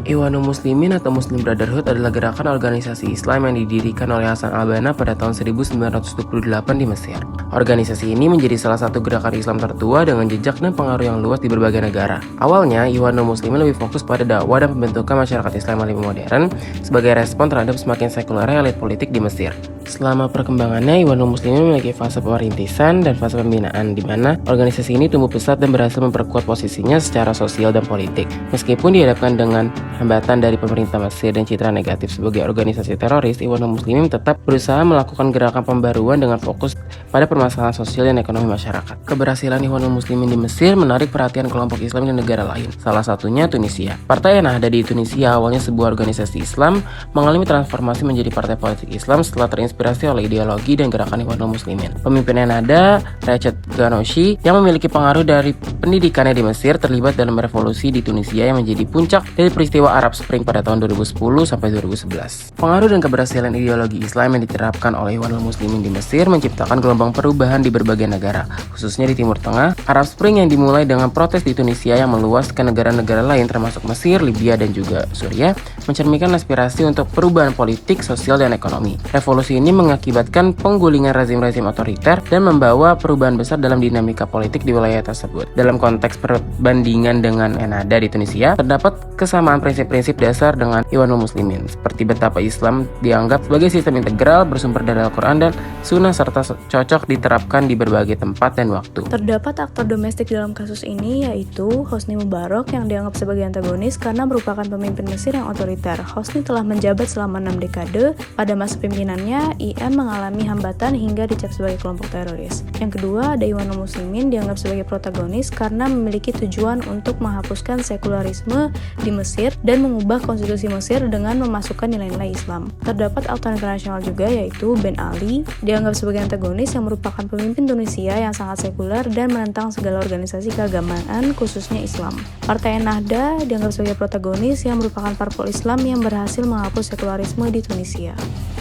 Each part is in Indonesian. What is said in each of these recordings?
Ikhwanul Muslimin atau Muslim Brotherhood adalah gerakan organisasi Islam yang didirikan oleh Hasan al-Banna pada tahun 1928 di Mesir. Organisasi ini menjadi salah satu gerakan Islam tertua dengan jejak dan pengaruh yang luas di berbagai negara. Awalnya, Ikhwanul Muslimin lebih fokus pada dakwah dan pembentukan masyarakat Islam yang lebih modern sebagai respon terhadap semakin sekulernya elit politik di Mesir. Selama perkembangannya, Ikhwanul Muslimin memiliki fase perintisan dan fase pembinaan di mana organisasi ini tumbuh pesat dan berhasil memperkuat posisinya secara sosial dan politik. Meskipun dihadapkan dengan hambatan dari pemerintah Mesir dan citra negatif sebagai organisasi teroris, Ikhwanul Muslimin tetap berusaha melakukan gerakan pembaruan dengan fokus pada permasalahan sosial dan ekonomi masyarakat. Keberhasilan Ikhwanul Muslimin di Mesir menarik perhatian kelompok Islam di negara lain, salah satunya Tunisia. Partai Ennahda di Tunisia awalnya sebuah organisasi Islam mengalami transformasi menjadi partai politik Islam setelah terinspirasi oleh ideologi dan gerakan Ikhwanul Muslimin. Pemimpin Ennahda, Rached Ghannouchi, yang memiliki pengaruh dari pendidikannya di Mesir, terlibat dalam revolusi di Tunisia yang menjadi puncak dari peristiwa Arab Spring pada tahun 2010 sampai 2011. Pengaruh dan keberhasilan ideologi Islam yang diterapkan oleh Ikhwanul Muslimin di Mesir menciptakan gelombang perubahan di berbagai negara, khususnya di Timur Tengah. Arab Spring yang dimulai dengan protes di Tunisia yang meluas ke negara-negara lain termasuk Mesir, Libya, dan juga Suriah, mencerminkan aspirasi untuk perubahan politik, sosial, dan ekonomi. Revolusi ini mengakibatkan penggulingan rezim-rezim otoriter dan membawa perubahan besar dalam dinamika politik di wilayah tersebut. Dalam konteks perbandingan dengan Ennahda di Tunisia, terdapat kesamaan prinsip-prinsip dasar dengan Ikhwanul Muslimin, seperti betapa Islam dianggap sebagai sistem integral bersumber dari Al-Quran dan Sunnah serta cocok diterapkan di berbagai tempat dan waktu. Terdapat aktor domestik dalam kasus ini, yaitu Hosni Mubarak yang dianggap sebagai antagonis karena merupakan pemimpin Mesir yang otoriter. Hosni telah menjabat selama 6 dekade. Pada masa pimpinannya, IM mengalami hambatan hingga dicap sebagai kelompok teroris. Yang kedua, ada Ikhwanul Muslimin dianggap sebagai protagonis karena memiliki tujuan untuk menghapuskan sekularisme di Mesir dan mengubah konstitusi Mesir dengan memasukkan nilai-nilai Islam. Terdapat aktor internasional juga, yaitu Ben Ali, dianggap sebagai antagonis yang merupakan pemimpin Tunisia yang sangat sekuler dan menentang segala organisasi keagamaan, khususnya Islam. Partai Ennahda dianggap sebagai protagonis yang merupakan parpol Islam yang berhasil menghapus sekularisme di Tunisia.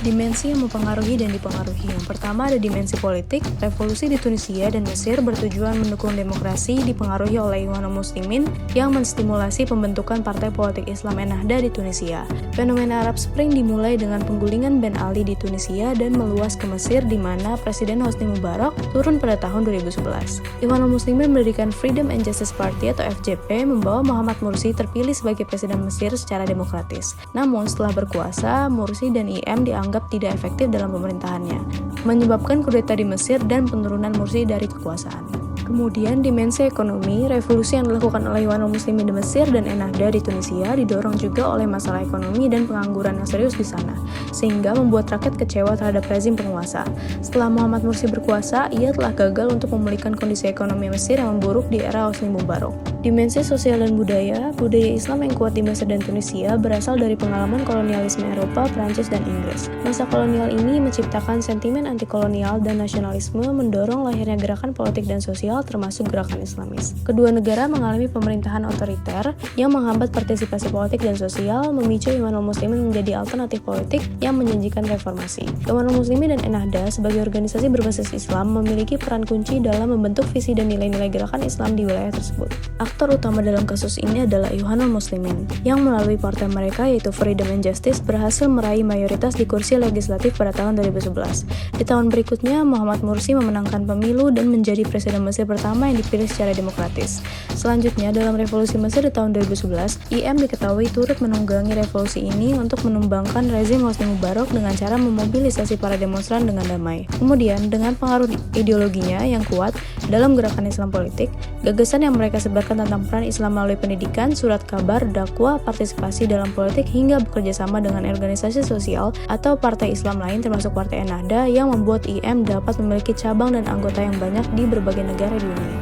Dimensi yang mempengaruhi dan dipengaruhi. Yang pertama ada dimensi politik. Revolusi di Tunisia dan Mesir bertujuan mendukung demokrasi, dipengaruhi oleh Ikhwanul Muslimin yang menstimulasi pembentukan partai politik Islam Ennahda di Tunisia. Fenomena Arab Spring dimulai dengan penggulingan Ben Ali di Tunisia dan meluas ke Mesir di mana Presiden Hosni Mubarak turun pada tahun 2011. Ikhwanul Muslimin mendirikan Freedom and Justice Party atau FJP membawa Mohamed Morsi terpilih sebagai Presiden Mesir secara demokratis. Namun setelah berkuasa, Morsi dan IM dianggap tidak efektif dalam pemerintahannya, menyebabkan kudeta di Mesir dan penurunan Morsi dari kekuasaan. Kemudian dimensi ekonomi, revolusi yang dilakukan oleh Ikhwanul Muslimin di Mesir dan Ennahda di Tunisia didorong juga oleh masalah ekonomi dan pengangguran yang serius di sana, sehingga membuat rakyat kecewa terhadap rezim penguasa. Setelah Mohamed Morsi berkuasa, ia telah gagal untuk memulihkan kondisi ekonomi Mesir yang memburuk di era Hosni Mubarak. Dimensi sosial dan budaya Islam yang kuat di Mesir dan Tunisia berasal dari pengalaman kolonialisme Eropa, Prancis, dan Inggris. Masa kolonial ini menciptakan sentimen anti-kolonial dan nasionalisme, mendorong lahirnya gerakan politik dan sosial termasuk gerakan Islamis. Kedua negara mengalami pemerintahan otoriter yang menghambat partisipasi politik dan sosial, memicu Ikhwanul Muslimin menjadi alternatif politik yang menjanjikan reformasi. Ikhwanul Muslimin dan Ennahda sebagai organisasi berbasis Islam memiliki peran kunci dalam membentuk visi dan nilai-nilai gerakan Islam di wilayah tersebut. Aktor utama dalam kasus ini adalah Ikhwanul Muslimin, yang melalui partai mereka yaitu Freedom and Justice berhasil meraih mayoritas di kursi legislatif pada tahun 2011. Di tahun berikutnya, Mohamed Morsi memenangkan pemilu dan menjadi Presiden Mesir pertama yang dipilih secara demokratis. Selanjutnya, dalam revolusi Mesir di tahun 2011, IM diketahui turut menunggangi revolusi ini untuk menumbangkan rezim Hosni Mubarak dengan cara memobilisasi para demonstran dengan damai. Kemudian, dengan pengaruh ideologinya yang kuat dalam gerakan Islam politik, gagasan yang mereka sebarkan tentang peran Islam melalui pendidikan, surat kabar, dakwah, partisipasi dalam politik, hingga bekerja sama dengan organisasi sosial atau partai Islam lain termasuk Partai Ennahda yang membuat IM dapat memiliki cabang dan anggota yang banyak di berbagai negara di dunia.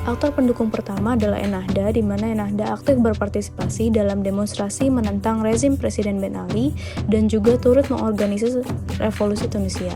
Aktor pendukung pertama adalah Ennahda, di mana Ennahda aktif berpartisipasi dalam demonstrasi menentang rezim Presiden Ben Ali dan juga turut mengorganisasi revolusi Tunisia.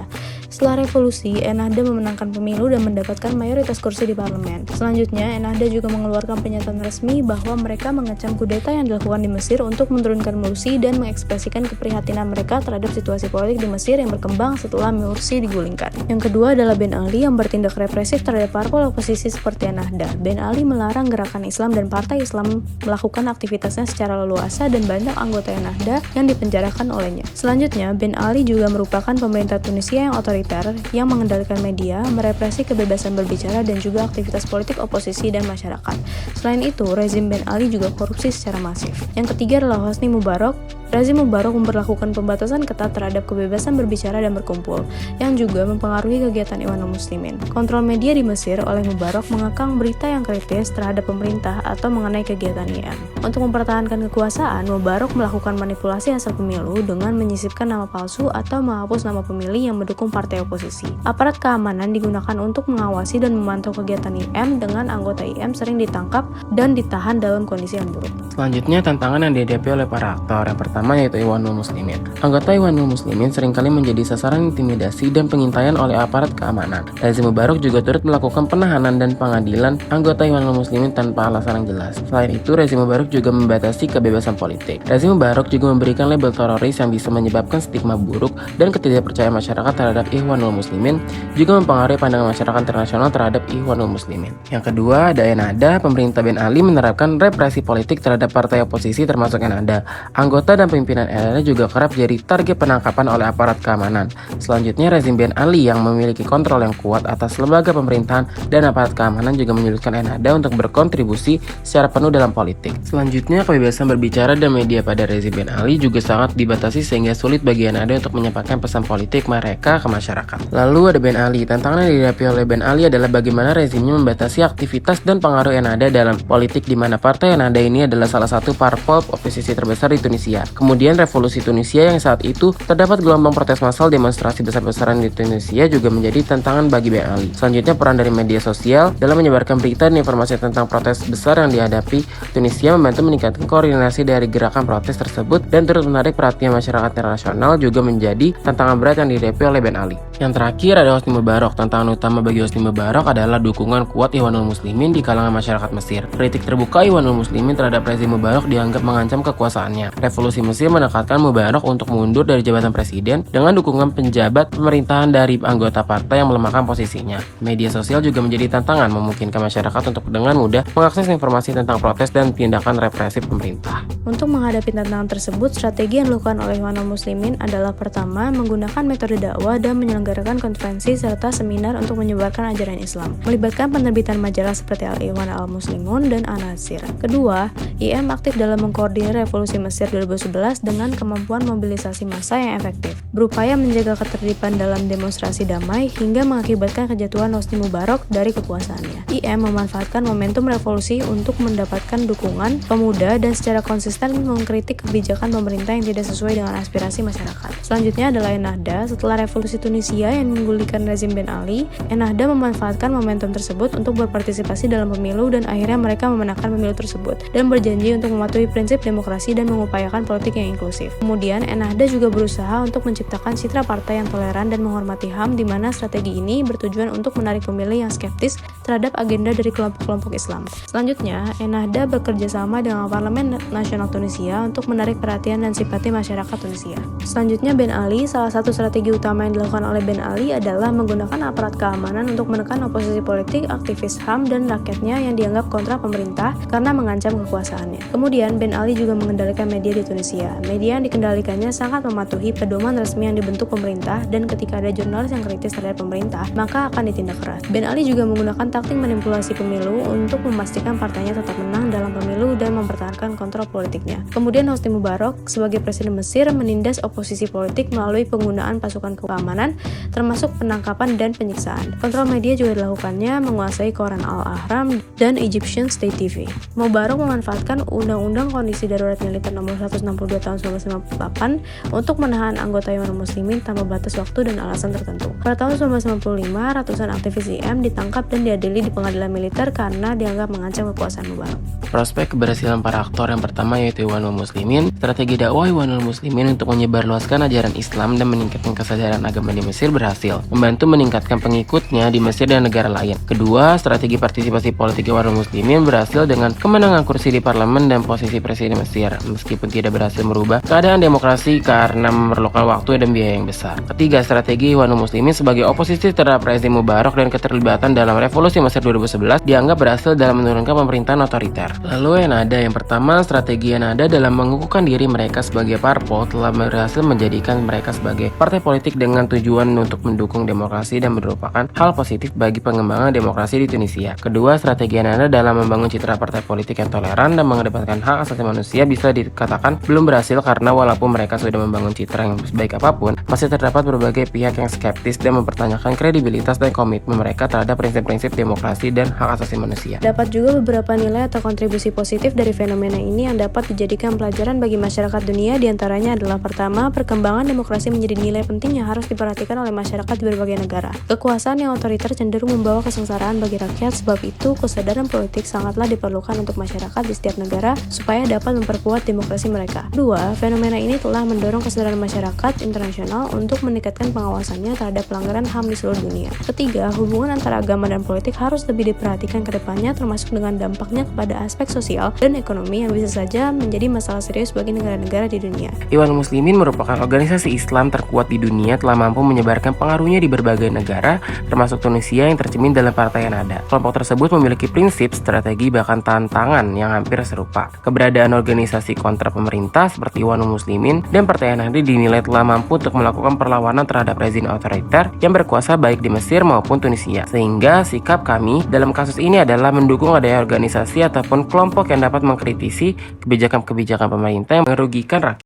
Setelah revolusi, Ennahda memenangkan pemilu dan mendapatkan mayoritas kursi di parlemen. Selanjutnya, Ennahda juga mengeluarkan pernyataan resmi bahwa mereka mengecam kudeta yang dilakukan di Mesir untuk menurunkan Mursi dan mengekspresikan keprihatinan mereka terhadap situasi politik di Mesir yang berkembang setelah Mursi digulingkan. Yang kedua adalah Ben Ali yang bertindak represif terhadap parpol oposisi seperti Ennahda. Ben Ali melarang gerakan Islam dan partai Islam melakukan aktivitasnya secara leluasa dan banyak anggota Ennahda yang dipenjarakan olehnya. Selanjutnya, Ben Ali juga merupakan pemerintah Tunisia yang otoriter yang mengendalikan media, merepresi kebebasan berbicara dan juga aktivitas politik oposisi dan masyarakat. Selain itu, rezim Ben Ali juga korupsi secara masif. Yang ketiga adalah Hosni Mubarak. Rezim Mubarak memberlakukan pembatasan ketat terhadap kebebasan berbicara dan berkumpul, yang juga mempengaruhi kegiatan Ikhwanul Muslimin. Kontrol media di Mesir oleh Mubarak mengekang berita yang kritis terhadap pemerintah atau mengenai kegiatan IM. Untuk mempertahankan kekuasaan, Mubarak melakukan manipulasi hasil pemilu dengan menyisipkan nama palsu atau menghapus nama pemilih yang mendukung partai oposisi. Aparat keamanan digunakan untuk mengawasi dan memantau kegiatan IM, dengan anggota IM sering ditangkap dan ditahan dalam kondisi yang buruk. Selanjutnya, tantangan yang dihadapi oleh para aktor. Yang pertama yaitu Ikhwanul Muslimin. Anggota Ikhwanul Muslimin seringkali menjadi sasaran intimidasi dan pengintaian oleh aparat keamanan. Rezim Mubarak juga turut melakukan penahanan dan pengadilan anggota Ikhwanul Muslimin tanpa alasan yang jelas. Selain itu, rezim Mubarak juga membatasi kebebasan politik. Rezim Mubarak juga memberikan label teroris yang bisa menyebabkan stigma buruk dan ketidakpercayaan masyarakat terhadap Ikhwanul Muslimin, juga mempengaruhi pandangan masyarakat internasional terhadap Ikhwanul Muslimin. Yang kedua, ada Ennahda. Pemerintah Ben Ali menerapkan represi politik terhadap partai oposisi termasuk Ennahda. Anggota dan pimpinan Ennahda juga kerap jadi target penangkapan oleh aparat keamanan. Selanjutnya, rezim Ben Ali yang memiliki kontrol yang kuat atas lembaga pemerintahan dan aparat keamanan juga menyulitkan Ennahda untuk berkontribusi secara penuh dalam politik. Selanjutnya, kebebasan berbicara dan media pada rezim Ben Ali juga sangat dibatasi sehingga sulit bagi Ennahda untuk menyampaikan pesan politik mereka ke masyarakat. Lalu ada Ben Ali. Tantangan yang dihadapi oleh Ben Ali adalah bagaimana rezimnya membatasi aktivitas dan pengaruh Ennahda dalam politik, di mana partai Ennahda ini adalah salah satu parpol oposisi terbesar di Tunisia. Kemudian revolusi Tunisia yang saat itu terdapat gelombang protes massal, demonstrasi besar-besaran di Tunisia juga menjadi tantangan bagi Ben Ali. Selanjutnya, peran dari media sosial dalam menyebarkan berita dan informasi tentang protes besar yang dihadapi Tunisia membantu meningkatkan koordinasi dari gerakan protes tersebut dan turut menarik perhatian masyarakat internasional, juga menjadi tantangan berat yang dihadapi oleh Ben Ali. Yang terakhir ada Hosni Mubarak. Tantangan utama bagi Hosni Mubarak adalah dukungan kuat Ikhwanul Muslimin di kalangan masyarakat Mesir. Kritik terbuka Ikhwanul Muslimin terhadap rezim Mubarak dianggap mengancam kekuasaannya. Revolusi Mesir menekatkan Mubarak untuk mundur dari jabatan presiden dengan dukungan penjabat pemerintahan dari anggota partai yang melemahkan posisinya. Media sosial juga menjadi tantangan, memungkinkan masyarakat untuk dengan mudah mengakses informasi tentang protes dan tindakan represif pemerintah. Untuk menghadapi tantangan tersebut, strategi yang dilakukan oleh Ikhwanul Muslimin adalah pertama, menggunakan metode dakwah dan menyelenggarakan konferensi serta seminar untuk menyebarkan ajaran Islam, melibatkan penerbitan majalah seperti Al-Ikhwan Al-Muslimun dan An-Nasir. Kedua, IM aktif dalam mengkoordinir revolusi Mesir 2011 dengan kemampuan mobilisasi massa yang efektif, berupaya menjaga ketertiban dalam demonstrasi damai hingga mengakibatkan kejatuhan Hosni Mubarak dari kekuasaannya. IM memanfaatkan momentum revolusi untuk mendapatkan dukungan pemuda dan secara konsisten mengkritik kebijakan pemerintah yang tidak sesuai dengan aspirasi masyarakat. Selanjutnya adalah Ennahda. Setelah revolusi Tunisia yang menggulingkan rezim Ben Ali, Ennahda memanfaatkan momentum tersebut untuk berpartisipasi dalam pemilu dan akhirnya mereka memenangkan pemilu tersebut dan berjanji untuk mematuhi prinsip demokrasi dan mengupayakan politik yang inklusif. Kemudian, Ennahda juga berusaha untuk menciptakan citra partai yang toleran dan menghormati HAM, di mana strategi ini bertujuan untuk menarik pemilih yang skeptis terhadap agenda dari kelompok-kelompok Islam. Selanjutnya, Ennahda bekerja sama dengan Parlemen Nasional Tunisia untuk menarik perhatian dan simpati masyarakat Tunisia. Selanjutnya, Ben Ali. Salah satu strategi utama yang dilakukan oleh Ben Ali adalah menggunakan aparat keamanan untuk menekan oposisi politik, aktivis HAM, dan rakyatnya yang dianggap kontra pemerintah karena mengancam kekuasaannya. Kemudian, Ben Ali juga mengendalikan media di Tunisia. Media yang dikendalikannya sangat mematuhi pedoman resmi yang dibentuk pemerintah, dan ketika ada jurnalis yang kritis terhadap pemerintah, maka akan ditindak keras. Ben Ali juga menggunakan taktik manipulasi pemilu untuk memastikan partainya tetap menang dalam pemilu dan mempertahankan kontrol politiknya. Kemudian Hosni Mubarak sebagai presiden Mesir menindas oposisi politik melalui penggunaan pasukan keamanan, termasuk penangkapan dan penyiksaan. Kontrol media juga dilakukannya menguasai koran Al-Ahram dan Egyptian State TV. Mubarak memanfaatkan Undang-Undang Kondisi Darurat Militer Nomor 165 22 tahun 1998 untuk menahan anggota Ikhwanul Muslimin tanpa batas waktu dan alasan tertentu. Pada tahun 1995, ratusan aktivis IM ditangkap dan diadili di pengadilan militer karena dianggap mengancam kekuasaan Mubarak. Prospek keberhasilan para aktor yang pertama yaitu Ikhwanul Muslimin. Strategi dakwah Ikhwanul Muslimin untuk menyebarluaskan ajaran Islam dan meningkatkan kesadaran agama di Mesir berhasil, membantu meningkatkan pengikutnya di Mesir dan negara lain. Kedua, strategi partisipasi politik Ikhwanul Muslimin berhasil dengan kemenangan kursi di parlemen dan posisi presiden Mesir, meskipun tidak berhasil merubah keadaan demokrasi karena memerlukan waktu dan biaya yang besar. Ketiga, strategi Ikhwanul Muslimin sebagai oposisi terhadap rezim Mubarak dan keterlibatan dalam revolusi Mesir 2011 dianggap berhasil dalam menurunkan pemerintahan otoriter. Lalu Ennahda yang pertama, strategi Ennahda dalam mengukuhkan diri mereka sebagai parpol telah berhasil menjadikan mereka sebagai partai politik dengan tujuan untuk mendukung demokrasi dan merupakan hal positif bagi pengembangan demokrasi di Tunisia. Kedua, strategi Ennahda dalam membangun citra partai politik yang toleran dan mengedepankan hak asasi manusia bisa dikatakan belum berhasil karena walaupun mereka sudah membangun citra yang sebaik apapun, masih terdapat berbagai pihak yang skeptis dan mempertanyakan kredibilitas dan komitmen mereka terhadap prinsip-prinsip demokrasi dan hak asasi manusia. Dapat juga beberapa nilai atau kontribusi positif dari fenomena ini yang dapat dijadikan pelajaran bagi masyarakat dunia, diantaranya adalah pertama, perkembangan demokrasi menjadi nilai penting yang harus diperhatikan oleh masyarakat di berbagai negara. Kekuasaan yang otoriter cenderung membawa kesengsaraan bagi rakyat, sebab itu kesadaran politik sangatlah diperlukan untuk masyarakat di setiap negara supaya dapat memperkuat demokrasi mereka. Dua, fenomena ini telah mendorong kesadaran masyarakat internasional untuk meningkatkan pengawasannya terhadap pelanggaran HAM di seluruh dunia. Ketiga, hubungan antara agama dan politik harus lebih diperhatikan ke depannya, termasuk dengan dampaknya kepada aspek sosial dan ekonomi yang bisa saja menjadi masalah serius bagi negara-negara di dunia. Ikhwanul Muslimin merupakan organisasi Islam terkuat di dunia, telah mampu menyebarkan pengaruhnya di berbagai negara, termasuk Tunisia yang tercermin dalam partai Ennahda. Kelompok tersebut memiliki prinsip, strategi, bahkan tantangan yang hampir serupa. Keberadaan organisasi kontra pemerintah seperti Ikhwanul Muslimin dan partai Ennahda dinilai telah mampu untuk melakukan perlawanan terhadap rezim otoriter yang berkuasa baik di Mesir maupun Tunisia. Sehingga sikap kami dalam kasus ini adalah mendukung adanya organisasi ataupun kelompok yang dapat mengkritisi kebijakan-kebijakan pemerintah yang merugikan rakyat.